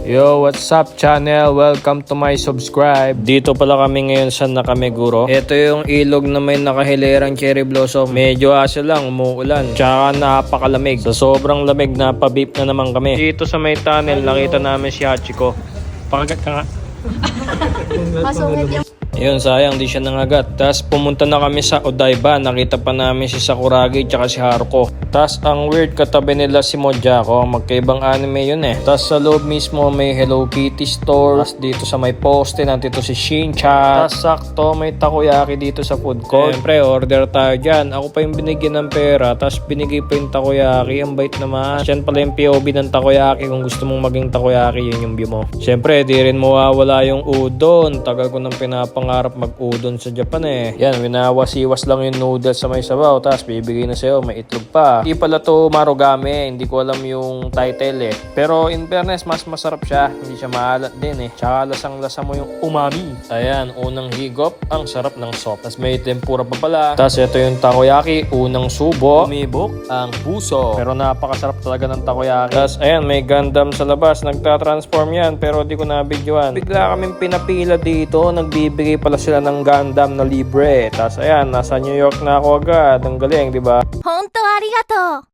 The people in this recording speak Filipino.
Yo, what's up channel? Welcome to my subscribe. Dito pala kami ngayon sa Nakameguro. Ito yung ilog na may nakahilerang cherry blossom. Medyo asa lang, umuulan. Tsaka napakalamig. Sa sobrang lamig, napabip na naman kami. Dito sa may tunnel, nakita namin si Hachiko. Pakagat ka nga. Masungit yung Ayun, sayang, di siya nangagat. Tapos pumunta na kami sa Odaiba. Nakita pa namin si Sakuragi tsaka si Haruko. Tapos ang weird, katabi nila si Mojako. Magkaibang anime yun eh. Tapos sa loob mismo may Hello Kitty store. Tapos dito sa may poste, nandito si Shin-chan. Tapos sakto may takoyaki dito sa food court. Siyempre, order tayo dyan. Ako pa yung binigyan ng pera. Tapos binigay pa yung takoyaki. Ang bait naman. Yan pala yung POV ng takoyaki. Kung gusto mong maging takoyaki, yun yung view mo. Siyempre, di rin mawawala yung udon. Tagal ko nang pinapangarap mag-udon sa Japan eh. Yan, winawasiwas lang yung noodles sa may sabaw. Tapos bibigay na sa'yo, may itlog pa. Hindi pala to marugame. Hindi ko alam yung title eh. Pero in fairness, mas masarap siya. Hindi siya maalat din eh. Tsaka lasang-lasa mo yung umami. Ayan, unang higop, ang sarap ng soup. Tapos may tempura pa pala. Tapos ito yung takoyaki, unang subo. Umibok ang puso. Pero napakasarap talaga ng takoyaki. Tapos ayan, may Gundam sa labas. Nagta-transform yan, pero di ko na-videoan. Bigla kaming pinapila dito. Nagbibigay pala sila ng Gundam na libre. Tapos ayan, nasa New York na ako agad. Ang galing, di ba? 本当ありがとう